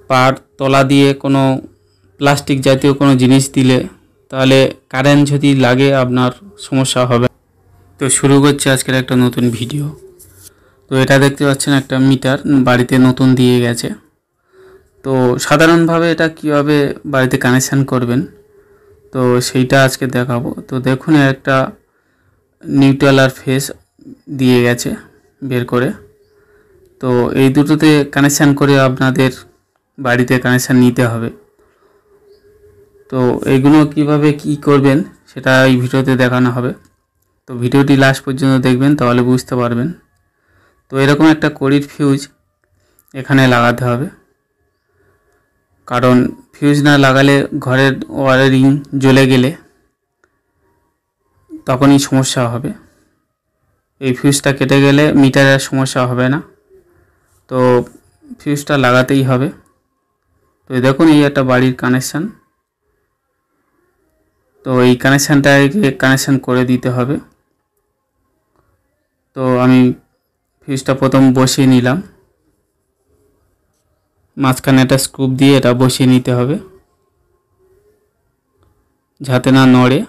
পার তলা দিয়ে কোনো প্লাস্টিক জাতীয় কোনো জিনিস দিলে তাহলে কারেন্ট যদি লাগে আপনার সমস্যা হবে। তো শুরু করছি আজকের একটা নতুন ভিডিও। তো এটা দেখতে পাচ্ছেন একটা মিটার বাড়িতে নতুন দিয়ে গেছে। তো সাধারণভাবে এটা কিভাবে বাড়িতে কানেকশান করবেন তো সেইটা আজকে দেখাবো। তো দেখুন একটা নিউট্রাল আর ফেস দিয়ে গেছে বের করে। তো এই দুটোতে কানেকশান করে আপনাদের বাড়িতে কানেকশান নিতে হবে। তো এইগুলো কিভাবে কি করবেন সেটা এই ভিডিওতে দেখানো হবে। তো ভিডিওটি লাস্ট পর্যন্ত দেখবেন তাহলে বুঝতে পারবেন। তো এরকম একটা কড়ির ফিউজ এখানে লাগাতে হবে, কারণ ফিউজ না লাগালে ঘরের ওয়্যারিং জ্বলে গেলে তখনই সমস্যা হবে। এই ফিউজটা কেটে গেলে মিটারের সমস্যা হবে না, তো ফিউজটা লাগাতেই হবে। তো দেখুন এই একটা বাড়ির কানেকশান। তো এই কানেকশানটাকে কানেকশান করে দিতে হবে। তো আমি ফিউজটা প্রথম বসিয়ে নিলাম, মাঝখানে একটা স্ক্রুপ দিয়ে এটা বসিয়ে নিতে হবে যাতে না নড়ে,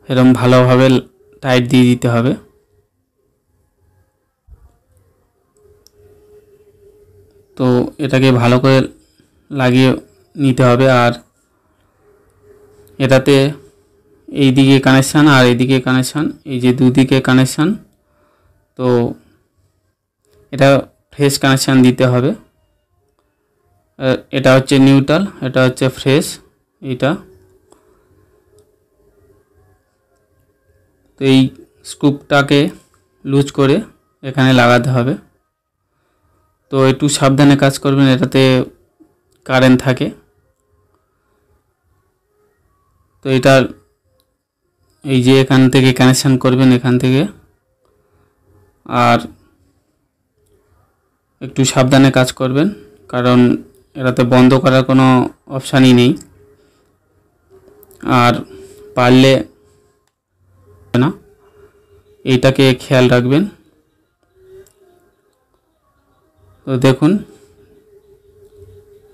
এরকম ভালোভাবে টাইট দিয়ে দিতে হবে। তো এটাকে ভালো করে লাগিয়ে নিতে হবে। আর এটাতে এই দিকে কানেকশান আর এইদিকে কানেকশান, এই যে দুদিকে কানেকশান। তো এটা ফ্রেশ কানেকশান দিতে হবে। এটা হচ্ছে নিউট্রাল, এটা হচ্ছে ফ্রেশ। এটা তো এই স্ক্রুপটাকে লুজ করে এখানে লাগাতে হবে। তো একটু সাবধানে কাজ করবেন, এটাতে কারেন্ট থাকে। তো এটা এই যে এখান থেকে কানেকশান করবেন, এখান থেকে। আর একটু সাবধানে কাজ করবেন, কারণ এটাতে বন্ধ করার কোনো অপশানই নেই। আর পারলে না, এইটাকে খেয়াল রাখবেন। তো দেখুন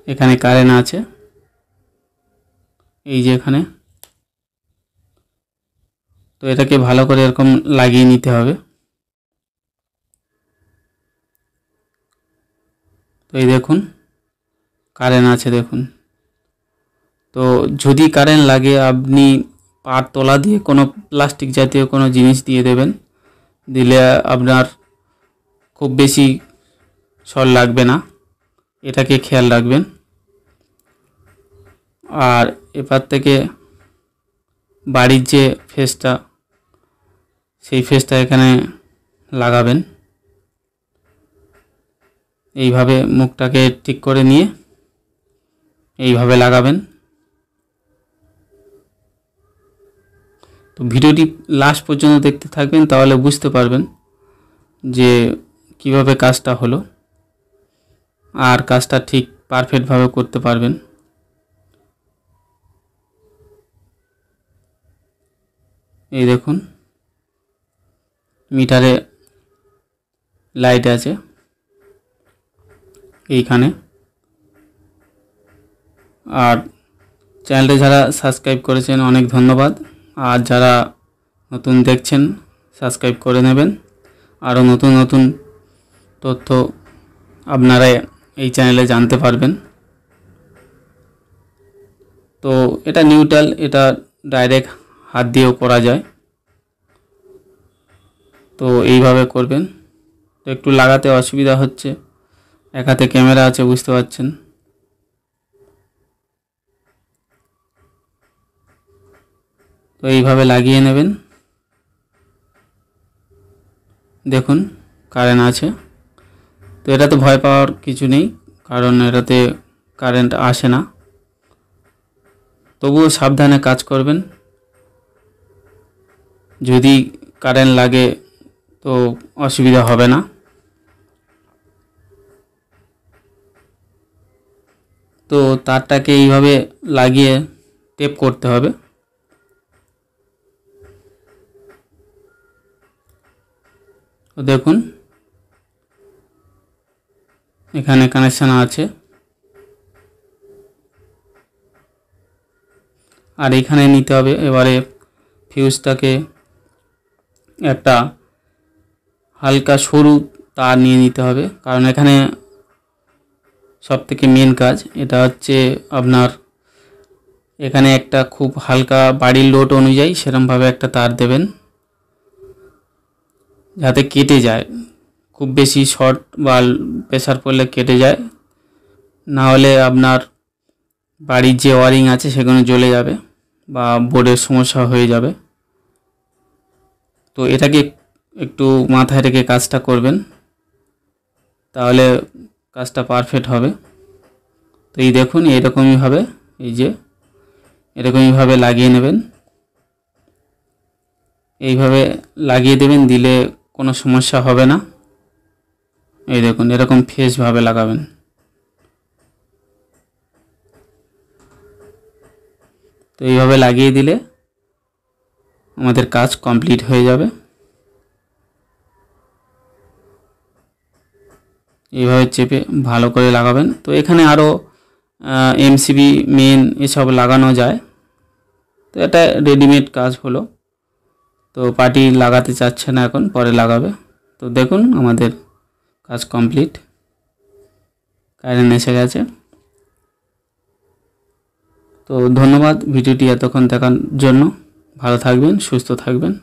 এখানে কারেন্ট আছে, এই যে এখানে। তো এটাকে ভালো করে এরকম লাগিয়ে নিতে হবে। তো এই দেখুন কারেন্ট আছে, দেখুন। তো যদি কারেন্ট লাগে আপনি পার তলা দিয়ে কোনো প্লাস্টিক জাতীয় কোনো জিনিস দিয়ে দেবেন, দিলে আপনার খুব বেশি শর্ট লাগবে না, এটাকে খেয়াল রাখবেন। আর এপার থেকে বাড়ির যে ফেসটা, সেই ফেসটা এখানে লাগাবেন। এইভাবে মুখটাকে ঠিক করে নিয়ে এইভাবে লাগাবেন। তো ভিডিওটি লাস্ট পর্যন্ত দেখতে থাকবেন, তাহলে বুঝতে পারবেন যে কিভাবে কাজটা হলো, আর কাজটা ঠিক পারফেক্টভাবে করতে পারবেন। এই দেখুন মিটারে লাইট আছে এইখানে। আর চ্যানেলটা যারা সাবস্ক্রাইব করেছেন অনেক ধন্যবাদ। আর যারা নতুন দেখছেন সাবস্ক্রাইব করে নেবেন। আরও নতুন নতুন তথ্য আপনারা এই চ্যানেলে জানতে পারবেন। তো এটা নিউট্রাল, এটা ডাইরেক্ট হাত দিয়েও করা যায়। তো এইভাবে করবেন। তো একটু লাগাতে অসুবিধা হচ্ছে, এক হাতে ক্যামেরা আছে, বুঝতে পারছেন। তো এইভাবে লাগিয়ে নেবেন। দেখুন কারেন্ট আছে। তো এটাতে ভয় পাওয়ার কিছু নেই, কারণ এটাতে কারেন্ট আসে না। তবুও সাবধানে কাজ করবেন, যদি কারেন্ট লাগে তো অসুবিধা হবে না। তো তারটাকে এইভাবে লাগিয়ে টেপ করতে হবে। তো দেখুন এখানে কানেকশান আছে। আর এখানে নিতে হবে এবারে ফিউজটাকে একটা হালকা সরু তার নিয়ে নিতে হবে, কারণ এখানে সবথেকে মেন কাজ এটা হচ্ছে আপনার এখানে একটা খুব হালকা বাড়ির লোড অনুযায়ী সেরকমভাবে একটা তার দেবেন যাতে কেটে যায়, খুব বেশি শর্ট বা প্রেসার পড়লে কেটে যায়, না হলে আপনার বাড়ির যে ওয়ারিং আছে সেগুলো জ্বলে যাবে বা বোর্ডের সমস্যা হয়ে যাবে। তো এটাকে একটু মাথায় রেখে কাজটা করবেন, তাহলে কাজটা পারফেক্ট হবে। তো এই দেখুন এরকমইভাবে এই যে এরকমইভাবে লাগিয়ে নেবেন, এইভাবে লাগিয়ে দেবেন, দিলে কোনো সমস্যা হবে না। এই দেখুন এরকম ফেসভাবে লাগাবেন। তো এইভাবে লাগিয়ে দিলে আমাদের কাজ কমপ্লিট হয়ে যাবে। এইভাবে চেপে ভালো করে লাগাবেন। তো এখানে আরও এমসিবি মেন এসব লাগানো যায়, তো এটা রেডিমেড কাজ হলো। তো পার্টি লাগাতে চাচ্ছে না, এখন পরে লাগাবে। তো দেখুন আমাদের কাজ কমপ্লিট, কারেন্ট এসে গেছে। তো ধন্যবাদ ভিডিওটি এতক্ষণ দেখার জন্য। ভালো থাকবেন, সুস্থ থাকবেন।